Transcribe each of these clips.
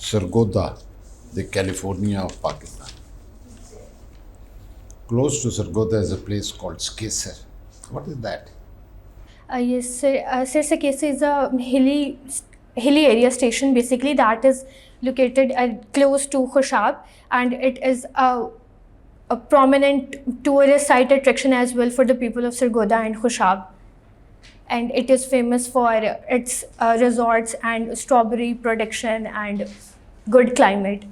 Sargodha, the California of Pakistan. Close to Sargodha is a place called Skesar. What is that? Yes, sir. Sir, Sakesi is a hilly area station basically that is located close to Khushab, and it is a prominent tourist site attraction as well for the people of Sargodha and Khushab. And it is famous for its resorts and strawberry production and good climate.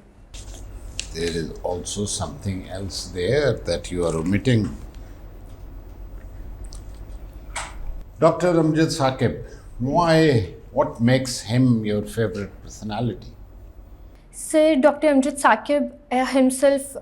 There is also something else there that you are omitting. Dr. Amjad Saqib, why? What makes him your favorite personality? Sir, Dr. Amjad Saqib himself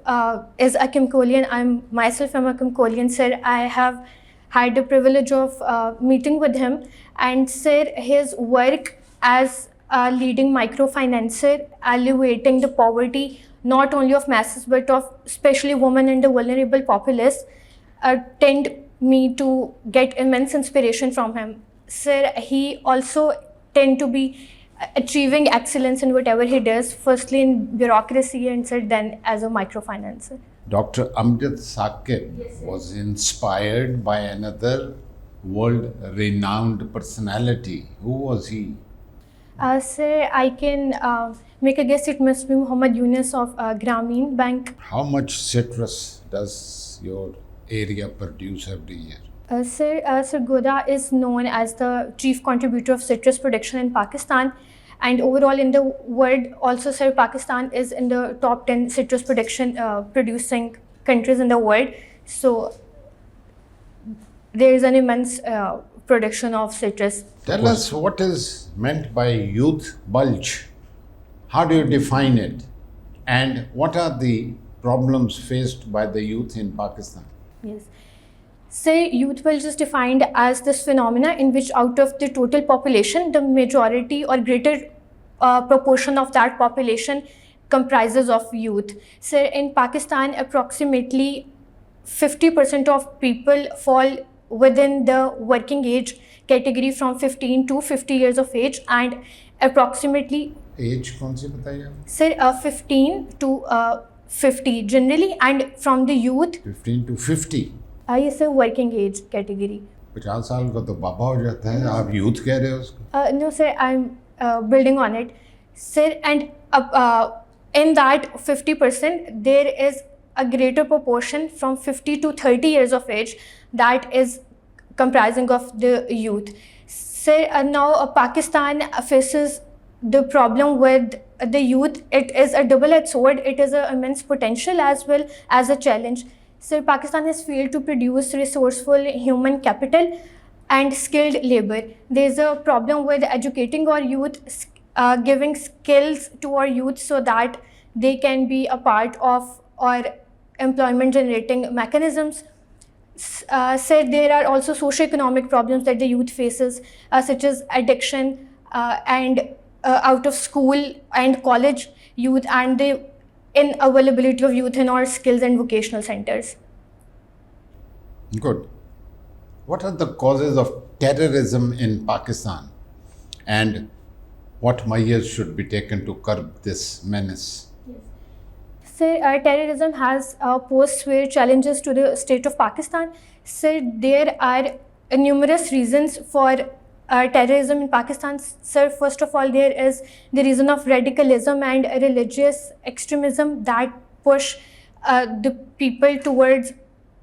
is a Kimkolian. I'm a Kimkolian, sir. I have had the privilege of meeting with him, and sir, his work as a leading microfinancer, alleviating the poverty not only of masses but of especially women and the vulnerable populace, tend me to get immense inspiration from him. Sir, he also tend to be achieving excellence in whatever he does, firstly in bureaucracy and sir, then as a microfinancer. Dr. Amjad Saqib was inspired by another world renowned personality. Who was he? Sir, I can make a guess. It must be Muhammad Yunus of Grameen Bank. How much citrus does your area produce every year? Sir, Sargodha is known as the chief contributor of citrus production in Pakistan, and overall in the world also, sir, Pakistan is in the top 10 citrus production producing countries in the world. So there is an immense production of citrus. Tell us what is meant by youth bulge. How do you define it? And what are the problems faced by the youth in Pakistan? Yes. Say youth bulge is defined as this phenomena in which out of the total population, the majority or greater proportion of that population comprises of youth. So in Pakistan, approximately 50% of people fall within the working age category from 15 to 50 years of age, and approximately Age कौन सी बताइए आप? say 15 to 50 generally, and from the youth 15 to 50. yes, a working age category. 50 साल का तो बाबा हो जाता है, आप यूथ कह रहे हो उसको? No, sir, I'm building on it. Sir, and in that 50%, there is a greater proportion from 50 to 30 years of age that is comprising of the youth. Sir, now Pakistan faces the problem with the youth. It is a double-edged sword. It is an immense potential as well as a challenge. Sir, Pakistan has failed to produce resourceful human capital and skilled labor. There is a problem with educating our youth, giving skills to our youth so that they can be a part of our employment generating mechanisms. Said there are also socio-economic problems that the youth faces, such as addiction and out of school and college youth, and the unavailability of youth in our skills and vocational centers. Good. What are the causes of terrorism in Pakistan, and what measures should be taken to curb this menace? Sir, terrorism has posed severe challenges to the state of Pakistan. Sir, there are numerous reasons for terrorism in Pakistan. Sir, first of all, there is the reason of radicalism and religious extremism that push the people towards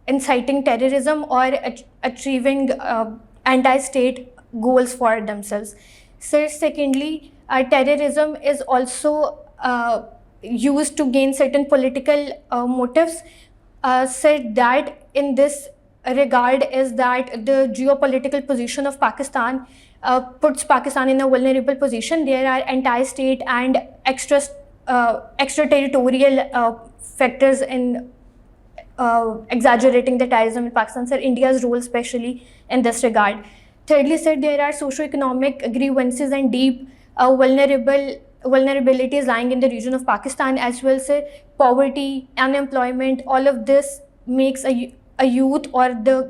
inciting terrorism or achieving anti-state goals for themselves. Sir, secondly, terrorism is also used to gain certain political motives. Said that in this regard is that the geopolitical position of Pakistan puts Pakistan in a vulnerable position. There are anti-state and extraterritorial factors in exaggerating the terrorism in Pakistan. Sir, India's role especially in this regard. Thirdly, said there are socio-economic grievances and deep vulnerabilities lying in the region of Pakistan as well. Sir, poverty, unemployment, all of this makes a youth or the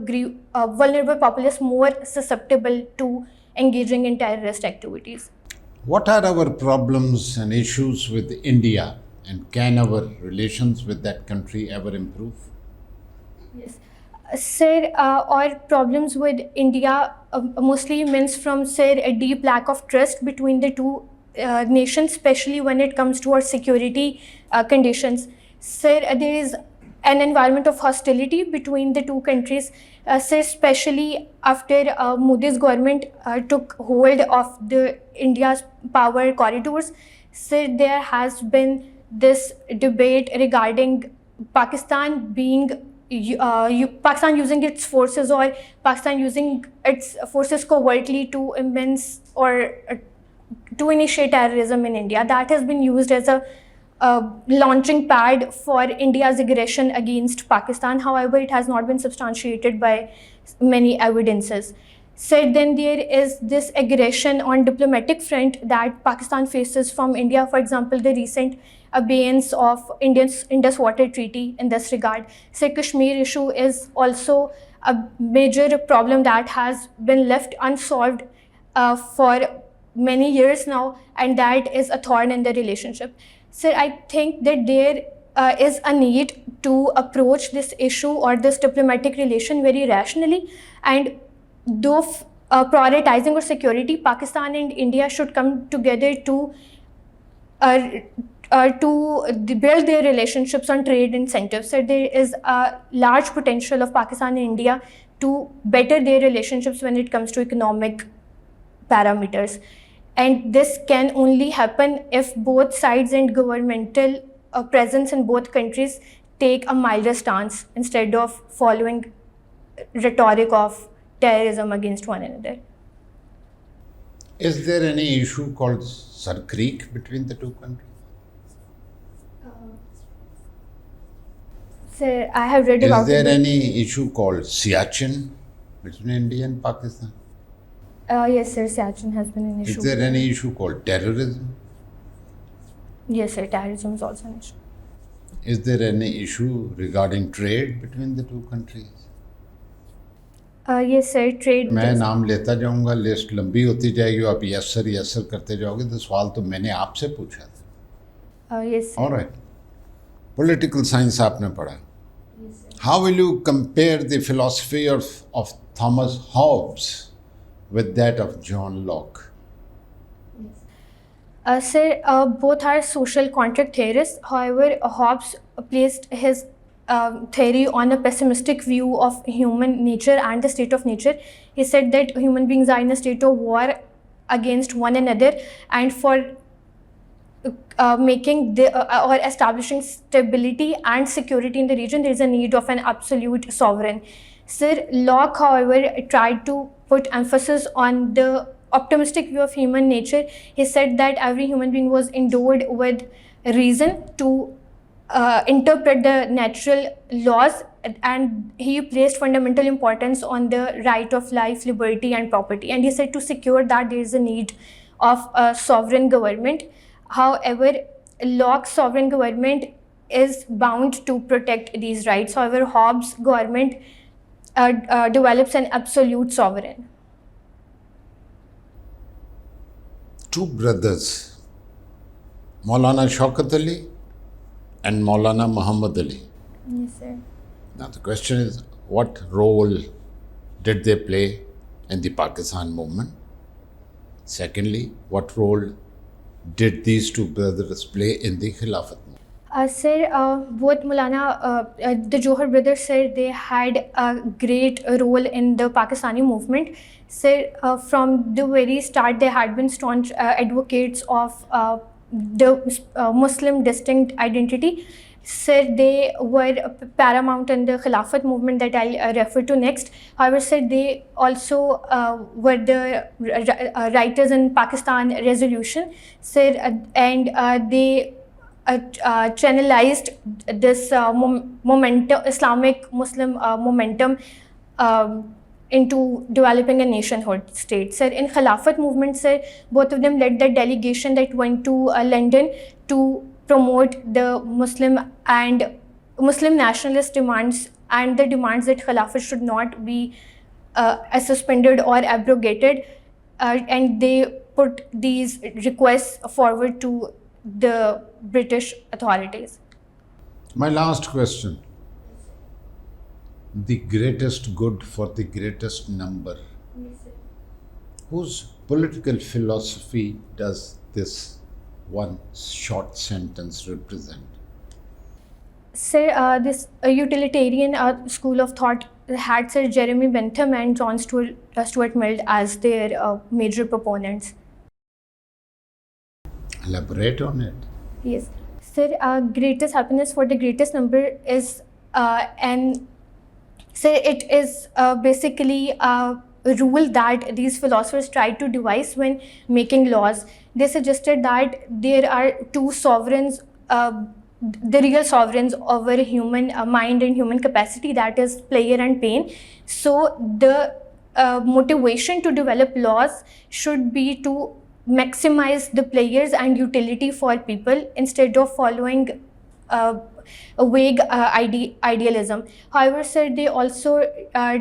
vulnerable populace more susceptible to engaging in terrorist activities. What are our problems and issues with India, and can our relations with that country ever improve? Yes. Sir, our problems with India mostly means from, sir, a deep lack of trust between the two nations, especially when it comes to our security conditions. Sir, there is an environment of hostility between the two countries, sir, especially after Modi's government took hold of the India's power corridors. Sir, there has been this debate regarding Pakistan being Pakistan using its forces, or Pakistan using its forces covertly to immense or to initiate terrorism in India. That has been used as a launching pad for India's aggression against Pakistan. However, it has not been substantiated by many evidences. So then there is this aggression on diplomatic front that Pakistan faces from India. For example, the recent abeyance of India's Indus Water Treaty in this regard. So Kashmir issue is also a major problem that has been left unsolved for many years now, and that is a thorn in the relationship. So I think that there is a need to approach this issue or this diplomatic relation very rationally, and though prioritizing our security, Pakistan and India should come together to build their relationships on trade incentives. So there is a large potential of Pakistan and India to better their relationships when it comes to economic parameters. And this can only happen if both sides and governmental presence in both countries take a milder stance instead of following rhetoric of terrorism against one another. Is there any issue called Sar Creek between the two countries? Sir, I have read Is about there it. any issue called Siachen between India and Pakistan? Yes, sir, Siachen has been an issue. Is there any issue called terrorism? Yes, sir, terrorism is also an issue. Is there any issue regarding trade between the two countries? Yes, sir, trade. मैं नाम लेता जाऊंगा, list लंबी होती जाएगी, आप yes sir करते जाओगे, तो सवाल तो मैंने आपसे पूछा था. Yes, sir. Alright, political science आपने पढ़ा. Yes, sir. How will you compare the philosophy of Thomas Hobbes with that of John Locke? Sir, both are social contract theorists. However, Hobbes placed his theory on a pessimistic view of human nature and the state of nature. He said that human beings are in a state of war against one another, and for making or establishing stability and security in the region, there is a need of an absolute sovereign. Sir Locke, however, tried to put emphasis on the optimistic view of human nature. He said that every human being was endowed with reason to interpret the natural laws, and he placed fundamental importance on the right of life, liberty, and property. And he said to secure that, there is a need of a sovereign government. However, Locke's sovereign government is bound to protect these rights. However, Hobbes' government develops an absolute sovereign. Two brothers, Maulana Shaukat Ali and Maulana Muhammad Ali. Yes, sir. Now the question is, what role did they play in the Pakistan movement? Secondly, what role did these two brothers play in the Khilafat movement? Sir, both the Johar brothers, sir, they had a great role in the Pakistani movement. Sir, from the very start, they had been staunch advocates of the Muslim distinct identity. Sir, they were paramount in the Khilafat movement that I'll refer to next. However, sir, they also were the writers in Pakistan Resolution, sir, and they channelized this momentum, Islamic Muslim momentum into developing a nationhood state. Sir, in Khilafat movement, sir, both of them led the delegation that went to London to promote the Muslim and Muslim nationalist demands, and the demands that Khilafat should not be suspended or abrogated, and they put these requests forward to the British authorities. My last question. The greatest good for the greatest number. Whose political philosophy does this one short sentence represent? Sir, this utilitarian school of thought had Sir Jeremy Bentham and John Stuart Mill as their major proponents. Elaborate on it. Yes. Sir, greatest happiness for the greatest number is an so it is basically a rule that these philosophers tried to devise when making laws. They suggested that there are two sovereigns, the real sovereigns over human mind and human capacity, that is pleasure and pain. So the motivation to develop laws should be to maximize the pleasures and utility for people instead of following a vague idealism. However, sir, they also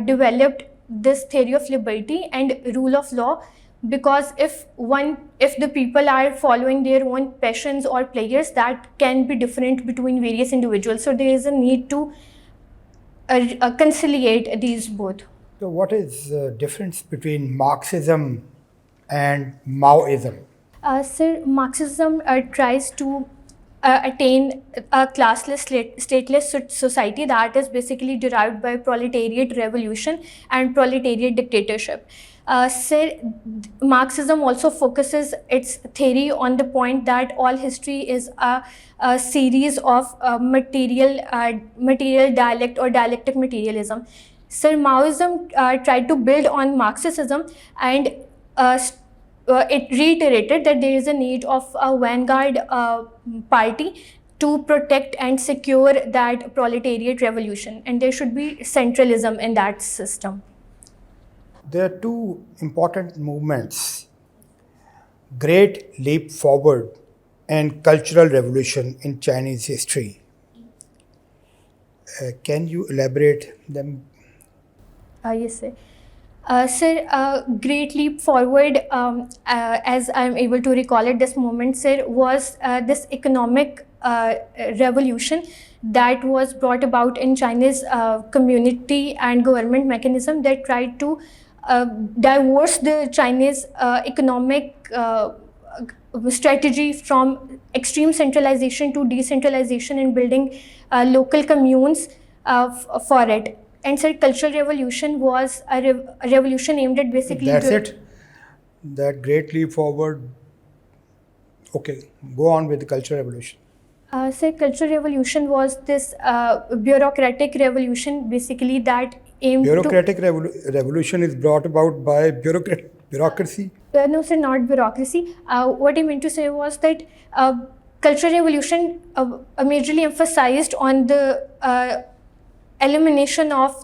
developed this theory of liberty and rule of law, because if the people are following their own passions or pleasures, that can be different between various individuals. So there is a need to conciliate these both. So, what is the difference between Marxism and Maoism? Sir, Marxism tries to attain a classless, stateless society that is basically derived by proletariat revolution and proletariat dictatorship. Sir, Marxism also focuses its theory on the point that all history is a series of material dialect or dialectic materialism. Sir, Maoism tried to build on Marxism and it reiterated that there is a need of a vanguard party to protect and secure that proletariat revolution, and there should be centralism in that system. There are two important movements: Great Leap Forward and Cultural Revolution in Chinese history. Can you elaborate them? Yes, sir. Sir, Great Leap Forward, as I'm able to recall at this moment, sir, was this economic revolution that was brought about in China's community and government mechanism that tried to divorce the Chinese economic strategy from extreme centralization to decentralization and building local communes for it. And sir, Cultural Revolution was a revolution aimed at basically... That's it? That Great Leap Forward. Okay, go on with the Cultural Revolution. Sir, Cultural Revolution was this bureaucratic revolution basically that aimed Bureaucratic revolution is brought about by bureaucracy? No, sir, not bureaucracy. What I meant to say was that Cultural Revolution majorly emphasized on the elimination of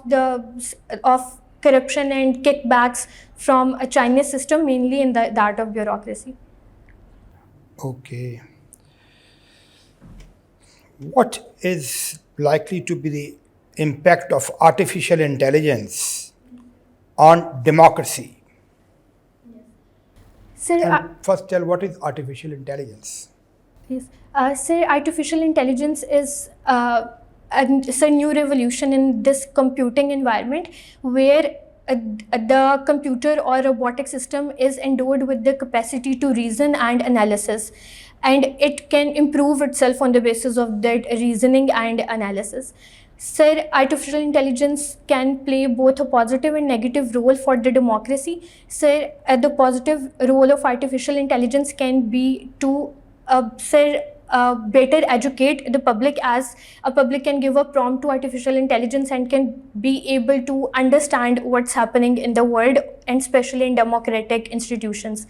corruption and kickbacks from a Chinese system, mainly in that of bureaucracy. Okay. What is likely to be the impact of artificial intelligence on democracy? Sir, And first tell what is artificial intelligence? yes. Sir, artificial intelligence is it's a new revolution in this computing environment where the computer or robotic system is endowed with the capacity to reason and analysis, and it can improve itself on the basis of that reasoning and analysis. Sir, artificial intelligence can play both a positive and negative role for the democracy. Sir, the positive role of artificial intelligence can be to better educate the public, as a public can give a prompt to artificial intelligence and can be able to understand what's happening in the world, and especially in democratic institutions.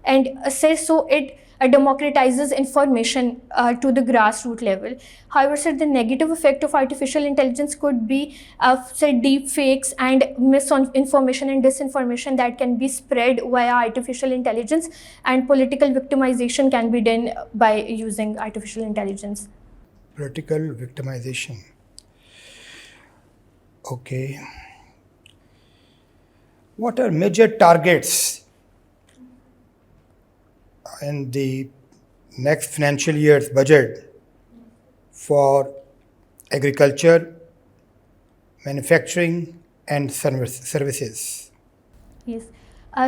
And so it democratizes information to the grassroots level. However, sir, the negative effect of artificial intelligence could be deep fakes and misinformation and disinformation that can be spread via artificial intelligence, and political victimization can be done by using artificial intelligence. Political victimization. Okay. What are major targets in the next financial year's budget for agriculture, manufacturing, and services. Yes.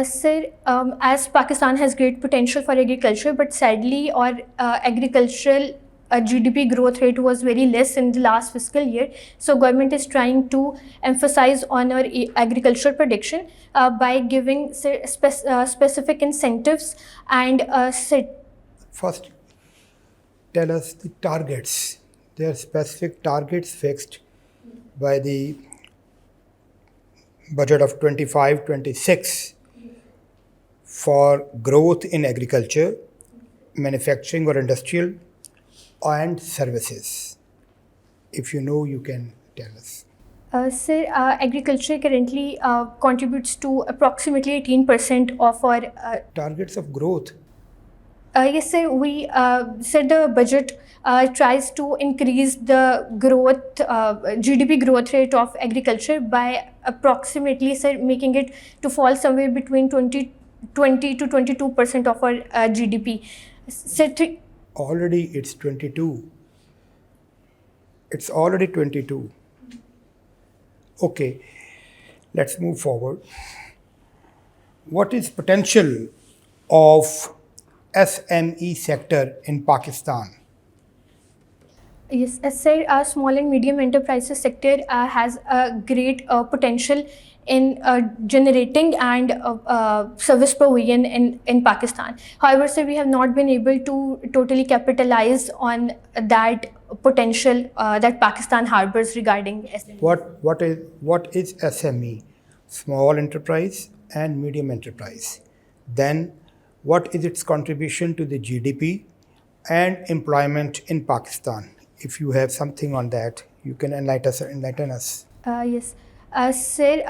Sir, as Pakistan has great potential for agriculture, but sadly, our agricultural GDP growth rate was very less in the last fiscal year. So, government is trying to emphasize on our agricultural production by giving specific incentives and First, tell us the targets. There are specific targets fixed by the budget of 25-26 for growth in agriculture, manufacturing or industrial, and services. If you know, you can tell us. Sir, agriculture currently contributes to approximately 18% of our Targets of growth. yes, sir. We said the budget tries to increase the growth GDP growth rate of agriculture by approximately, sir, making it to fall somewhere between 20 to 22% of our GDP. So, Already it's 22. It's already 22. Okay, let's move forward. What is potential of SME sector in Pakistan? yes, as said, our small and medium enterprises sector has a great potential in generating and service provision in Pakistan. However, sir, we have not been able to totally capitalize on that potential that Pakistan harbors regarding SME. What is SME? Small enterprise and medium enterprise. Then what is its contribution to the GDP and employment in Pakistan? If you have something on that, you can enlighten us. Yes. Sir,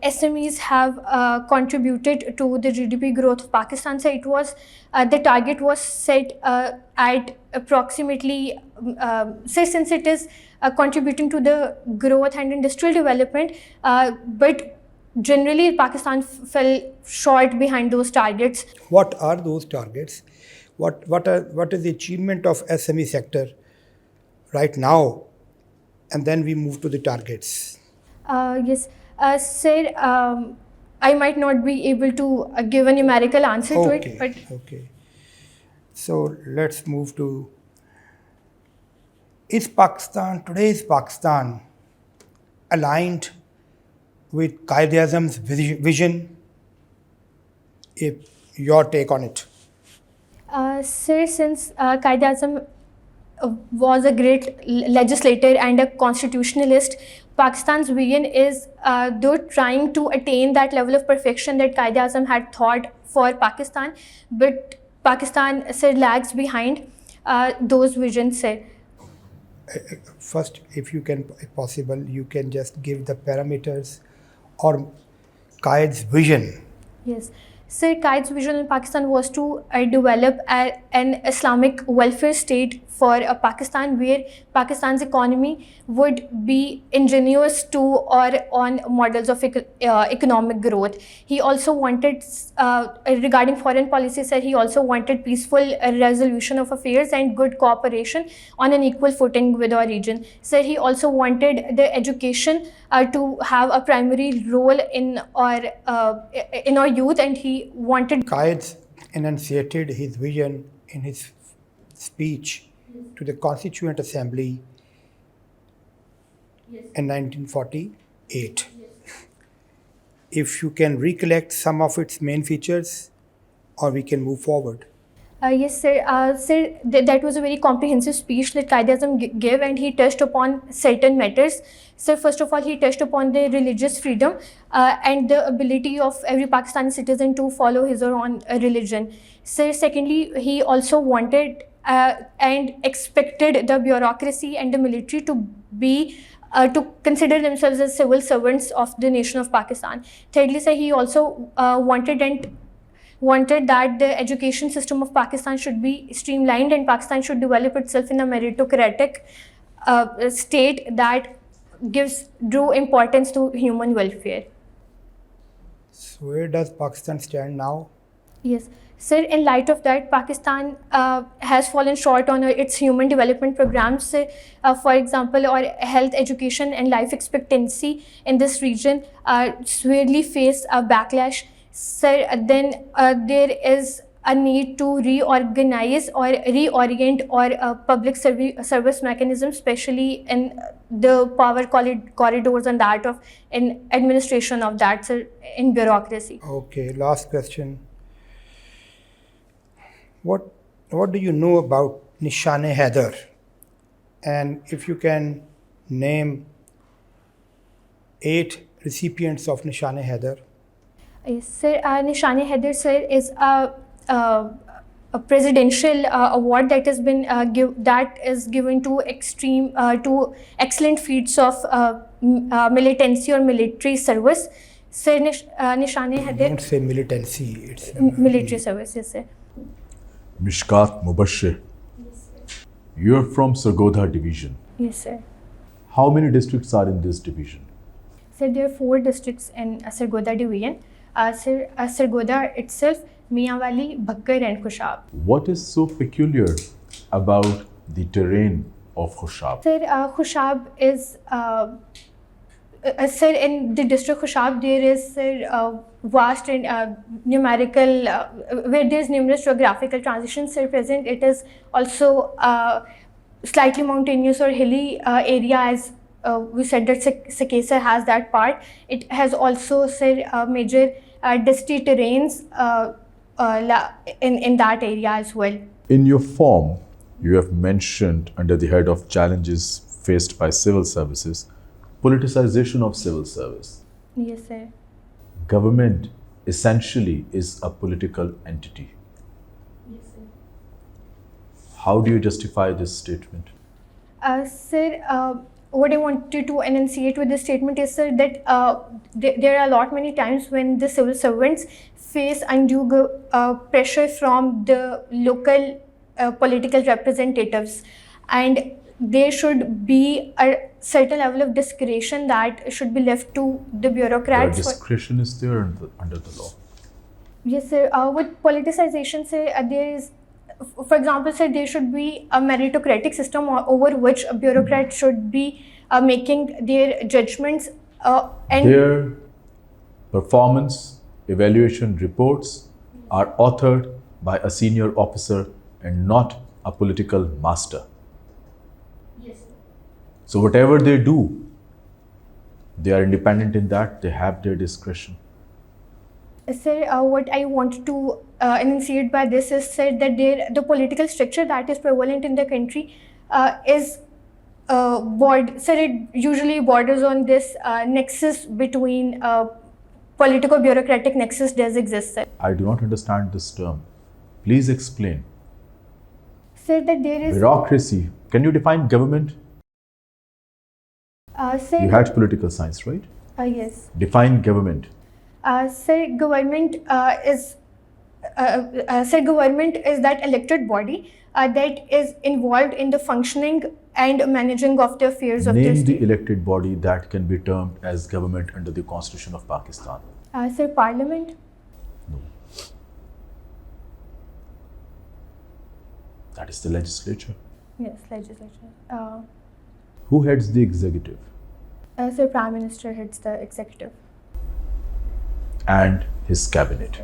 SMEs have contributed to the GDP growth of Pakistan. So it was the target was set at approximately. Say since it is contributing to the growth and industrial development, but generally Pakistan fell short behind those targets. What are those targets? What is the achievement of SME sector right now? And then we move to the targets. Yes, sir. I might not be able to give a numerical answer to it, but Okay. So let's move to, today's Pakistan aligned with Qaid-e-Azam's vision? If your take on it. sir, since Qaid-e-Azam was a great legislator and a constitutionalist, Pakistan's vision is they're trying to attain that level of perfection that Qaid-e-Azam had thought for Pakistan, but Pakistan, sir, lags behind those visions, sir. First, if possible, you can just give the parameters or Qaid's vision. Yes. Sir, Qaid's vision in Pakistan was to develop an Islamic welfare state for Pakistan, where Pakistan's economy would be ingenuous to or on models of economic growth. He also wanted, regarding foreign policy, sir, he also wanted peaceful resolution of affairs and good cooperation on an equal footing with our region. Sir, he also wanted the education to have a primary role in our youth, and he wanted. Qaid enunciated his vision in his speech to the Constituent Assembly in 1948. If you can recollect some of its main features, or we can move forward. Yes, sir. Sir, that was a very comprehensive speech that Qaid-e-Azam gave, and he touched upon certain matters. So, first of all, he touched upon the religious freedom and the ability of every Pakistani citizen to follow his or own religion. So, secondly, he also wanted and expected the bureaucracy and the military to be to consider themselves as civil servants of the nation of Pakistan. Thirdly, sir, he also wanted that the education system of Pakistan should be streamlined and Pakistan should develop itself in a meritocratic state that gives due importance to human welfare. So where does Pakistan stand now? Yes. Sir, in light of that, Pakistan has fallen short on its human development programs, sir, for example, or health, education, and life expectancy in this region severely face a backlash. Sir, then there is a need to reorganize or reorient or public service mechanism, especially in the power corridors and that of in administration of that, sir, in bureaucracy. Okay, last question. What do you know about Nishane Haider? And if you can name 8 recipients of Nishane Haider. Yes, sir. Nishane Haider, sir, is a presidential award that has been that is given to to excellent feats of militancy or military service. Sir, Nishane Haider, Don't say militancy, it's military service, yes, sir. Mishkat Mubashir, you're from Sargodha division. Yes, sir. How many districts are in this division? Sir, there are 4 districts in Sargodha division. Sir, Sargodha itself, Mianwali, Bhakkar, and Khushab. What is so peculiar about the terrain of Khushab? Sir, Khushab is, sir, in the district Khushab, there is, sir, vast and numerical, where there is numerous geographical transitions, sir, present. It is also slightly mountainous or hilly area, as we said that Sakesa has that part. It has also, sir, major dusty terrains in that area as well. In your form, you have mentioned under the head of challenges faced by civil services, politicization of civil service. Yes, sir. Government essentially is a political entity. Yes, sir. How do you justify this statement? Sir, what I wanted to enunciate with this statement is, sir, that there are a lot many times when the civil servants face undue pressure from the local political representatives, and there should be a certain level of discretion that should be left to the Your bureaucrats. discretion is there under the law. Yes, sir. With politicization, sir, there is, for example, sir, there should be a meritocratic system over which a bureaucrat should be making their judgments and Their performance evaluation reports are authored by a senior officer and not a political master. So whatever they do, they are independent in that, they have their discretion. Sir, what I want to enunciate by this is, sir, that the political structure that is prevalent in the country is sir, it usually borders on this nexus between political bureaucratic nexus does exist, sir. I do not understand this term. Please explain. Sir, that there is Bureaucracy. Can you define government? sir, You had political science, right? yes. Define government. Sir, government is that elected body that is involved in the functioning and managing of the affairs of the Name the state. elected body that can be termed as government under the Constitution of Pakistan. Sir, Parliament. No. That is the legislature. Yes, legislature. Who heads the executive? Sir, Prime Minister heads the executive. And his cabinet.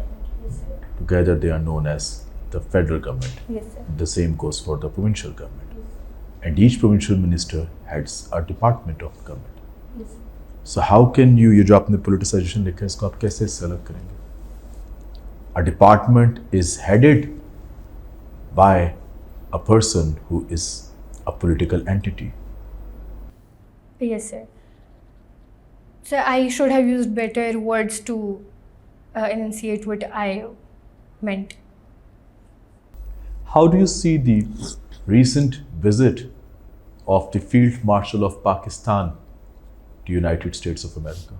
Together they are known as the federal government. Yes, sir. The same goes for the provincial government. And each provincial minister heads a department of government. Yes, sir. So how can you, ये जो आपने politicization लिखा है, इसको आप कैसे अलग करेंगे? A department is headed by a person who is a political entity. Yes, sir. Sir, I should have used better words to enunciate what I meant. How do you see the recent visit of the Field Marshal of Pakistan to United States of America?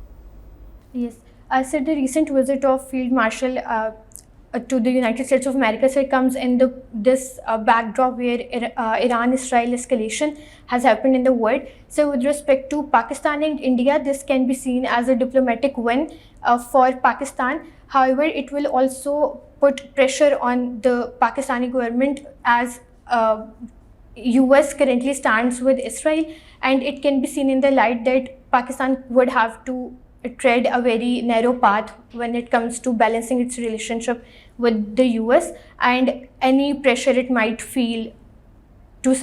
Yes. Sir, the recent visit of Field Marshal to the United States of America, sir, comes in this backdrop where Iran-Israel escalation has happened in the world. So with respect to Pakistan and India, this can be seen as a diplomatic win for Pakistan. However, it will also put pressure on the Pakistani government as US currently stands with Israel, and it can be seen in the light that Pakistan would have to tread a very narrow path when it comes to balancing its relationship with the US and any pressure it might feel to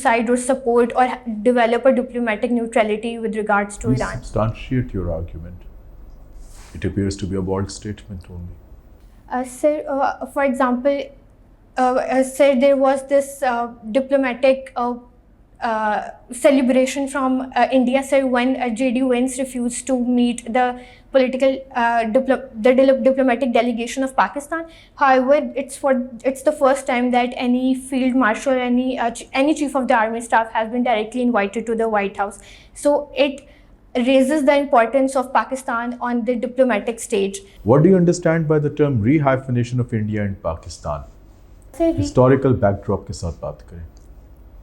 side or support or develop a diplomatic neutrality with regards to Please Iran. substantiate your argument. It appears to be a bold statement only. Sir, for example, sir, there was this diplomatic celebration from India, sir, when J.D. Vance refused to meet the diplomatic delegation of Pakistan. However, it's the first time that any field marshal, any chief of the army staff has been directly invited to the White House. So it raises the importance of Pakistan on the diplomatic stage. What do you understand by the term rehyphenation of India and Pakistan? Sir, Historical backdrop के साथ बात करें.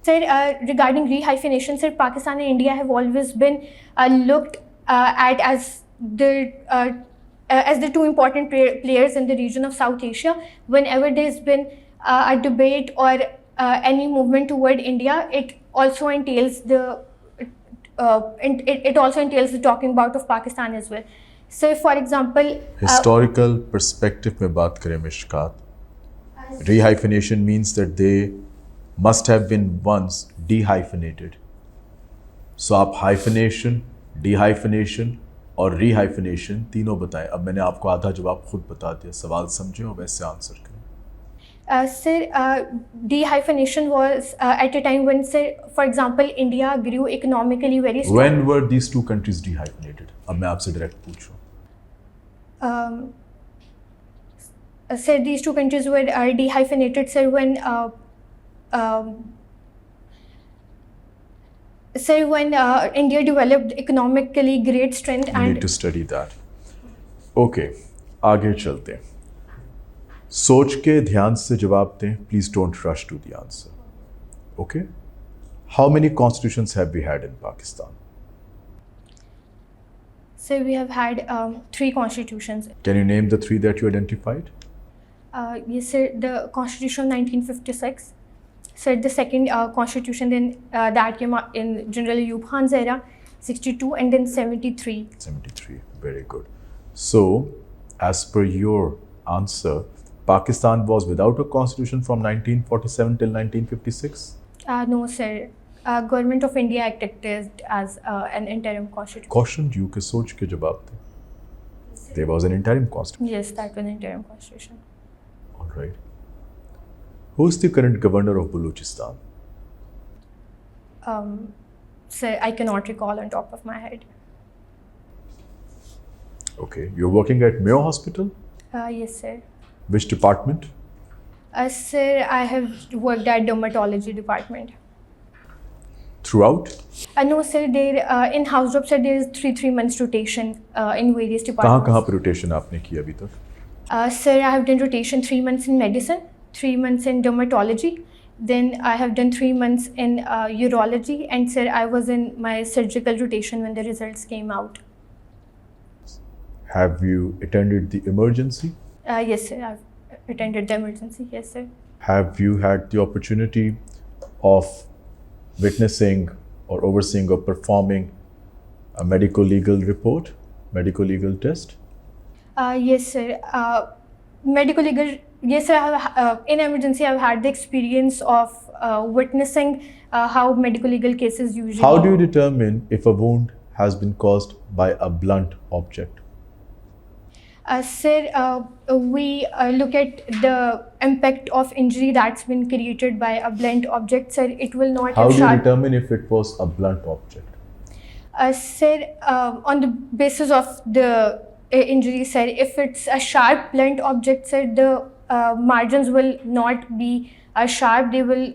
Sir, regarding rehyphenation, sir, Pakistan and India have always been looked at as the two important players in the region of South Asia. Whenever there's been a debate or any movement toward India, it also entails the talking about of Pakistan as well. So, for example, Historical perspective में बात करें Mishkat. Rehyphenation means that they must have been once dehyphenated. So आप hyphenation, dehyphenation और rehyphenation तीनों बताएं. अब मैंने आपको आधा जवाब खुद बता दिया. सवाल समझें और वैसे आंसर करें. Sir, dehyphenation was at a time when, sir, for example, India grew economically very strong. When were these two countries dehyphenated? अब मैं आपसे direct पूछ रहा हूँ. Sir, these two countries were dehyphenated, sir, when India developed economically great strength You need and to study that. Okay, आगे चलते हैं. सोच के ध्यान से जवाब दें. Please don't rush to the answer. Okay? How many constitutions have we had in Pakistan? so we have had 3 constitutions. Can you name the 3 that you identified? Yes, sir, the Constitution of 1956. Sir, the second constitution then that came out in General Ayub Khan's era, 62, and then 73. 73. Very good. So, as per your answer, Pakistan was without a constitution from 1947 till 1956? No, sir. Government of India acted as an interim constitution. Cautioned you कि सोच के जवाब दें. There was an interim constitution. Yes, that was an interim constitution. All right. Who is the current governor of Balochistan? Sir, I cannot recall on top of my head. Okay. You're working at Mayo Hospital? Yes, sir. Which department? Sir, I have worked at dermatology department. Throughout? No, sir. There in house job, sir, there is 3 months rotation in various कहाँ departments. कहाँ पर rotation आपने की अभी तक? Sir, I have done rotation 3 months in medicine, 3 months in dermatology. Then I have done 3 months in urology, and sir, I was in my surgical rotation when the results came out. Have you attended the emergency? Yes, sir. I've attended the emergency. Yes, sir. Have you had the opportunity of witnessing or overseeing or performing a medico-legal report, medico-legal test? Yes, sir. Medical legal. Yes, sir. In emergency, I've had the experience of witnessing how medical legal cases usually. How do you determine if a wound has been caused by a blunt object? Sir, we look at the impact of injury that's been created by a blunt object. Sir, it will not How have do you sharp. determine if it was a blunt object? Sir, on the basis of the injury, sir, if it's a sharp blunt object, sir, the margins will not be sharp. They will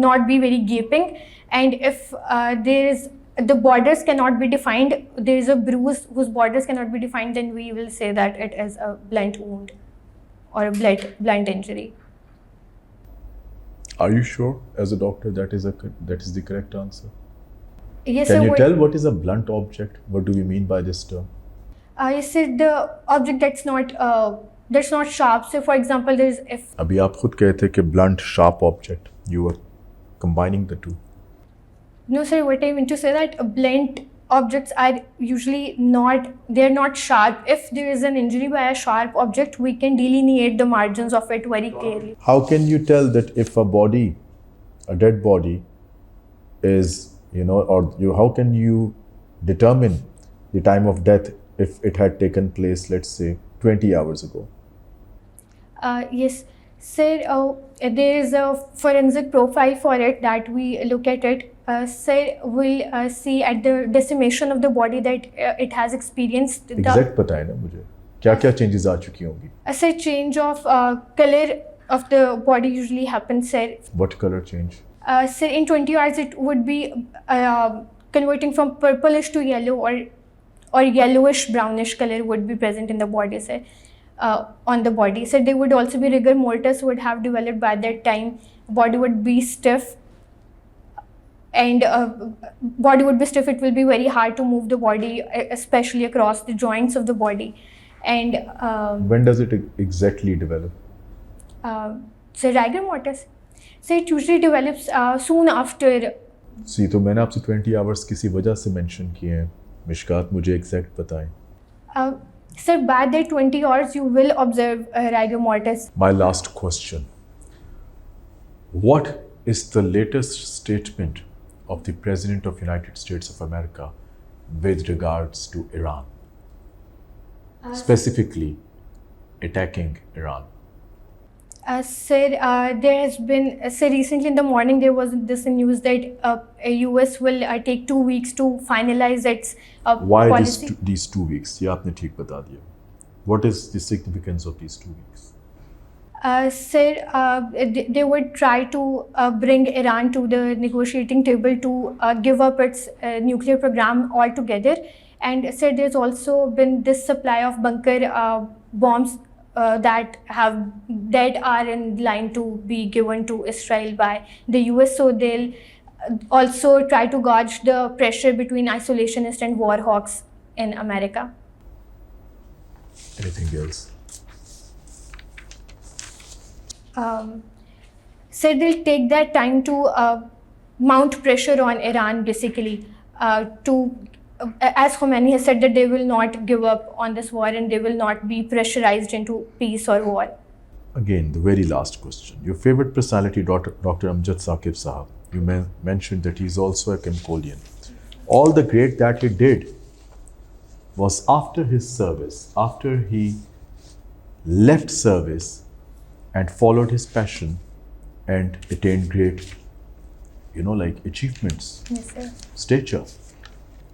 not be very gaping, and if there is the borders cannot be defined, there is a bruise whose borders cannot be defined, then we will say that it is a blunt wound or a blunt injury. Are you sure, as a doctor, that is the correct answer? Yes, Can sir. you tell what is a blunt object? What do we mean by this term? Yes, sir. The object that's not that's not sharp. So for example, there's if अभी आप खुद कहे थे कि blunt, sharp object. You were combining the two. no sir, what I mean to say that blunt objects are usually they're not sharp. If there is an injury by a sharp object, we can delineate the margins of it very clearly. How can you tell that if a body, a dead body, is, how can you determine the time of death if it had taken place, let's say, 20 hours ago? Yes, sir. There is a forensic profile for it that we look at it. Sir, we'll see at the decimation of the body that it has experienced Exact पता है ना मुझे क्या क्या changes आ चुकी होंगी? Sir, change of color of the body usually happens, sir. What color change? Sir, in 20 hours it would be converting from purplish to yellow, or yellowish brownish color would be present in the body, sir. On the body, so there would also be rigor mortis would have developed by that time. Body would be stiff, and body would be stiff. It will be very hard to move the body, especially across the joints of the body. And when does it exactly develop? So rigor mortis, so it usually develops soon after. See, तो मैंने आपसे 20 hours किसी वजह से mention किए हैं. मिशकात मुझे exact बताएं. Sir, by the 20 hours, you will observe rigor mortis. My last question. What is the latest statement of the President of United States of America with regards to Iran? Specifically, attacking Iran. Sir, there has been, sir, recently in the morning there was this news that US will take 2 weeks to finalize its Why policy. these 2 weeks? ये आपने ठीक बता दिया. What is the significance of these 2 weeks? Sir, they would try to bring Iran to the negotiating table to give up its nuclear program altogether. And sir, there's also been this supply of bunker bombs that are in line to be given to Israel by the US. So they'll also try to gauge the pressure between isolationists and war hawks in America. Anything else? So they'll take that time to mount pressure on Iran, basically, as Khomeini has said, that they will not give up on this war and they will not be pressurized into peace or war. Again, the very last question. Your favorite personality, Dr. Amjad Saqib Sahab, you mentioned that he's also a Cambodian. All the great that he did was after his service, after he left service and followed his passion and attained great, achievements, Yes, sir. stature,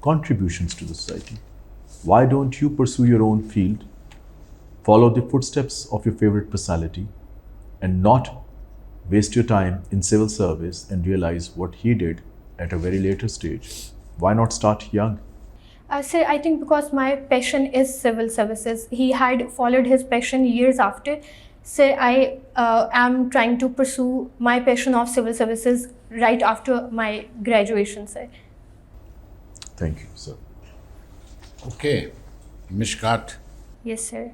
contributions to the society. Why don't you pursue your own field, follow the footsteps of your favorite personality, and not waste your time in civil service and realize what he did at a very later stage? Why not start young? Sir, I think because my passion is civil services. He had followed his passion years after. Sir, I am trying to pursue my passion of civil services right after my graduation, sir. Thank you, sir. Okay, Mishkat, Yes, sir.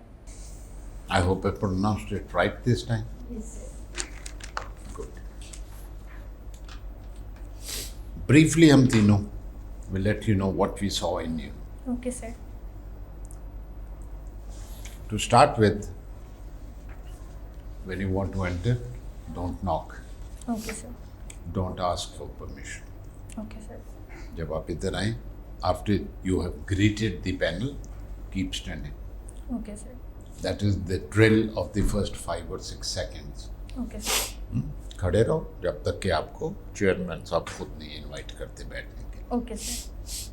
I hope I pronounced it right this time. Yes, sir. Good. Briefly, हम तीनों will let you know what we saw in you. Okay, sir. To start with, when you want to enter, don't knock. Okay, sir. Don't ask for permission. Okay, sir. जब आप इधर आए, after you have greeted the panel, keep standing. Okay, sir. That is the drill of the first 5 or 6 seconds. Okay, sir. खड़े रहो जब तक कि आपको चेयरमैन साहब खुद नहीं इनवाइट करते बैठने के लिए. Okay, sir.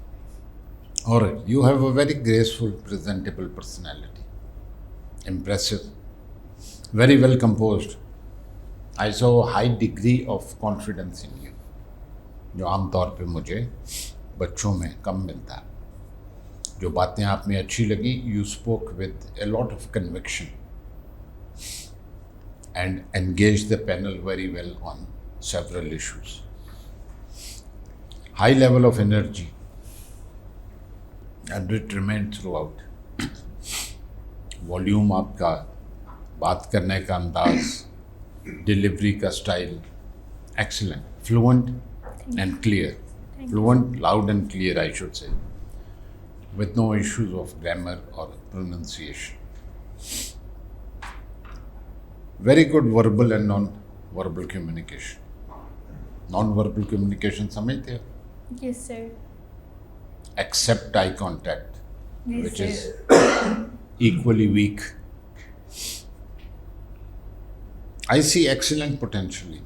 All right, you have a very graceful, presentable personality. Impressive. Very well composed. I saw a high degree of confidence in you, जो आमतौर पे मुझे बच्चों में कम मिलता है. जो बातें आप में अच्छी लगी, you spoke with a lot of conviction and engaged the panel very well on several issues. High level of energy, and it remained throughout. Volume आपका बात करने का अंदाज, डिलीवरी का style, excellent, fluent and clear. Fluent, loud and clear, I should say, with no issues of grammar or pronunciation. Very good verbal and non-verbal communication. Non-verbal communication समझते हो? Yes, sir. Accept eye contact, Yes, which sir. is equally weak. I see excellent potential in you.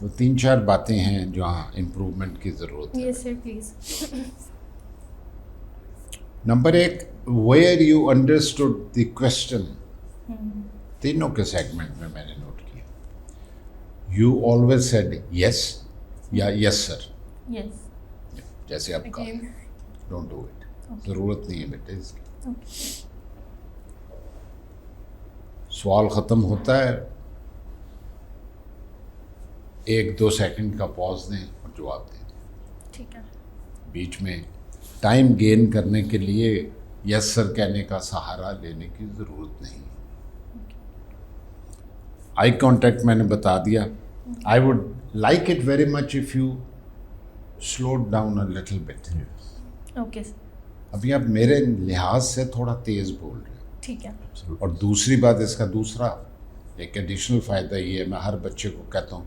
वो 3-4 बातें हैं जहाँ improvement की ज़रूरत है. Yes, sir, please. Number 1, where you understood the question. तीनों के सेगमेंट में मैंने नोट किया. You always said yes या yes sir. Yes. जैसे आप कहा. Again. Don't do it. ज़रूरत नहीं है बेटे इसकी. सवाल ख़त्म होता है, 1-2 सेकंड का पॉज दें और जवाब दें. ठीक है. बीच में टाइम गेन करने के लिए यस सर कहने का सहारा लेने की ज़रूरत नहीं. आई कांटेक्ट मैंने बता दिया. I would like it very much if you slow down a little bit. Okay, sir. अभी आप मेरे लिहाज से थोड़ा तेज़ बोल रहे हैं. ठीक है. और दूसरी बात, इसका दूसरा एक एडिशनल फ़ायदा ये है, मैं हर बच्चे को कहता हूँ,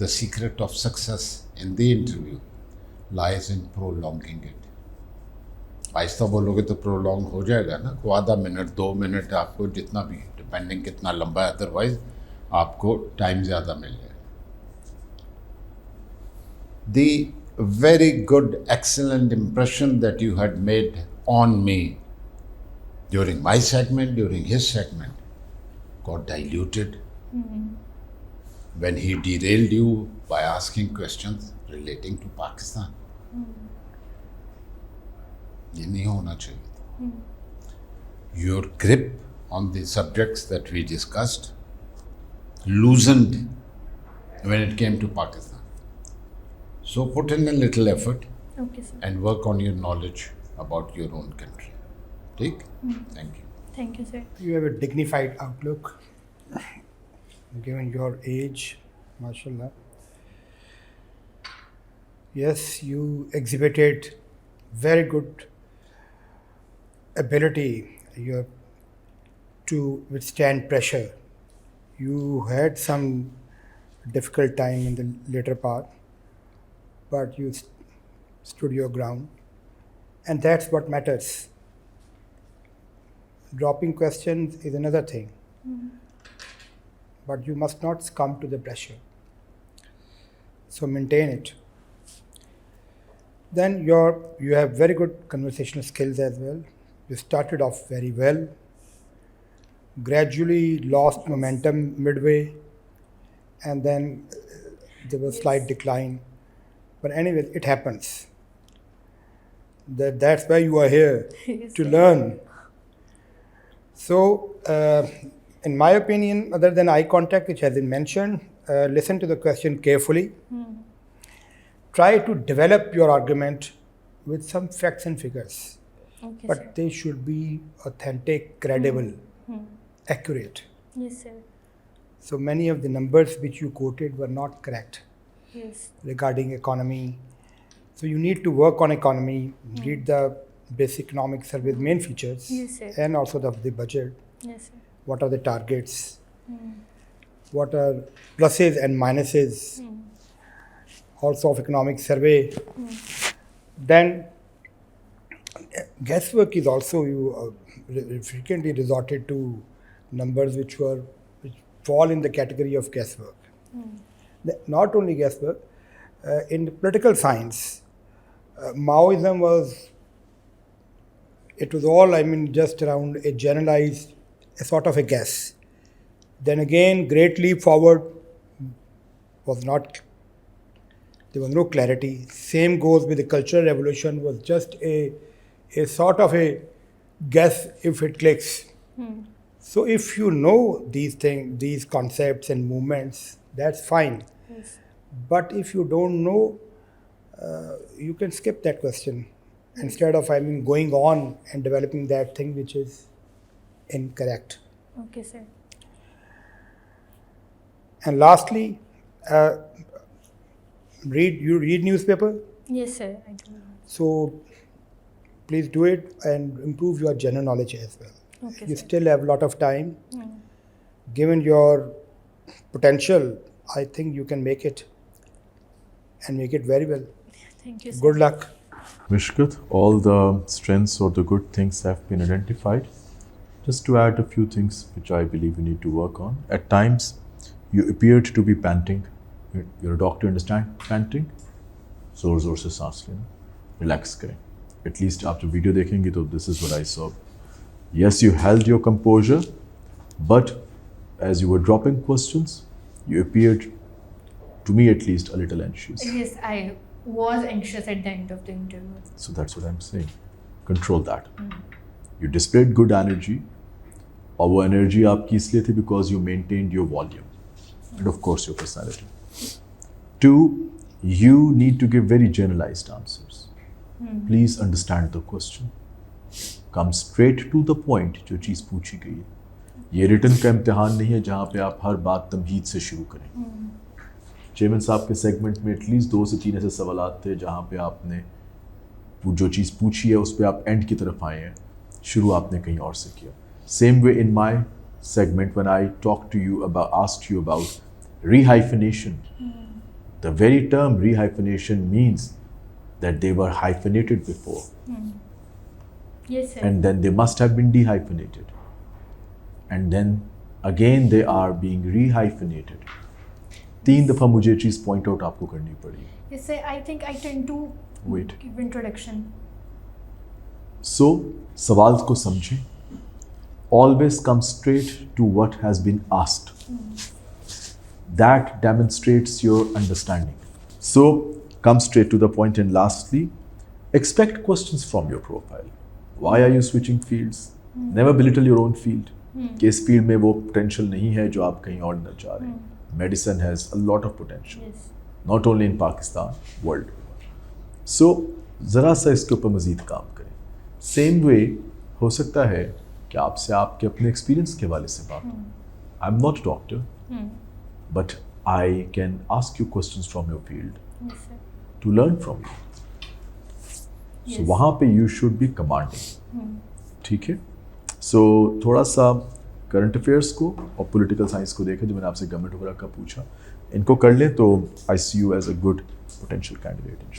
the secret of success in the interview lies in prolonging it. आहिस्ता बोलोगे तो प्रोलॉन्ग हो जाएगा ना, को आधा मिनट 2 मिनट आपको जितना भी, डिपेंडिंग कितना लंबा है, अदरवाइज आपको टाइम ज़्यादा मिल जाएगा. The very good, excellent impression that you had made on me during my segment, during his segment, got diluted when he derailed you by asking questions relating to Pakistan. ये नहीं होना चाहिए. Your grip on the subjects that we discussed loosened when it came to Pakistan. So put in a little effort Okay, sir. and work on your knowledge about your own country. ठीक? Thank you. Thank you, sir. You have a dignified outlook, given your age, mashallah. Yes, you exhibited very good ability to withstand pressure. You had some difficult time in the later part, but you stood your ground, and that's what matters. Dropping questions is another thing, but you must not succumb to the pressure. So maintain it. Then you have very good conversational skills as well. You started off very well, gradually lost momentum midway, and then there was slight decline. But anyway, it happens. That's why you are here, Yes, to sir. learn. So, in my opinion, other than eye contact, which has been mentioned, listen to the question carefully. Try to develop your argument with some facts and figures, Okay, but sir. they should be authentic, credible, accurate. Yes, sir. So many of the numbers which you quoted were not correct Yes. regarding economy. So you need to work on economy, read the basic economic survey's main features, Yes, sir. and also the budget. Yes, sir. What are the targets? What are pluses and minuses? Also of economic survey. Then guesswork is also frequently resorted to numbers which fall in the category of guesswork. Not only guesswork, in the political science, Maoism was all, just around a generalized, a sort of a guess. Then again, Great Leap Forward was not, there was no clarity. Same goes with the Cultural Revolution, was just a sort of a guess if it clicks. So if you know these things, these concepts and movements, that's fine. Yes. But if you don't know, you can skip that question instead of going on and developing that thing which is incorrect. Okay, sir. And lastly, you read newspaper, Yes, sir. I do. so please do it and improve your general knowledge as well. Okay, You sir. still have a lot of time. Given your potential, I think you can make it and make it very well. Thank you, sir. Good luck. Mishkat, all the strengths or the good things have been identified. Just to add a few things which I believe you need to work on. At times, you appeared to be panting. You're a doctor, understand panting? जोर जोर से सांस लेना, relax करें. At least आप जब video देखेंगे तो this is what I saw. Yes, you held your composure, but as you were dropping questions, you appeared, to me at least, a little anxious. Yes, I was anxious at the end of the interview. So that's what I'm saying. Control that. You displayed good energy. और वो energy आपकी इसलिए थी because you maintained your volume. And of course your personality. 2, you need to give very generalized answers. Please understand the question. Come straight to the point जो चीज़ पूछी गई है. ये रिटन का इम्तिहान नहीं है जहाँ पे आप हर बात तमहीद से शुरू करें. चेयरमैन साहब के सेगमेंट में एटलीस्ट 2 से 3 ऐसे सवालात थे जहाँ पे आपने वो जो चीज़ पूछी है उस पर आप एंड की तरफ आए हैं, शुरू आपने कहीं और से किया. Same way in my segment when I talked to you about, asked you about rehyphenation. The very term rehyphenation means that they were hyphenated before. Yes, sir. And then they must have been dehyphenated. And then again they are being rehyphenated. 3 दफ़ा मुझे चीज़ point out आपको करनी पड़ी. Yes, sir. I think I tend to Wait. give introduction. So सवाल को समझें. Always come straight to what has been asked. That demonstrates your understanding. So come straight to the point. And lastly, expect questions from your profile. Why are you switching fields? Never belittle your own field. कि इस field में वो potential नहीं है जो आप कहीं और न चाह रहे हैं. Medicine has a lot of potential. Yes. Not only in Pakistan, world. So ज़रा सा इसके ऊपर मज़ीद काम करें. Same way हो सकता है कि आपसे आपके अपने एक्सपीरियंस के हवाले से बात हो. I am not doctor, but I can ask you questions from your field Yes, sir. To learn from you. So Yes. वहाँ पे यू शुड बी कमांडिंग. ठीक है. सो थोड़ा सा करंट अफेयर्स को और पॉलिटिकल साइंस को देखें जो मैंने आपसे गवर्नमेंट वगैरह का पूछा. इनको कर लें तो I see you as a good potential candidate.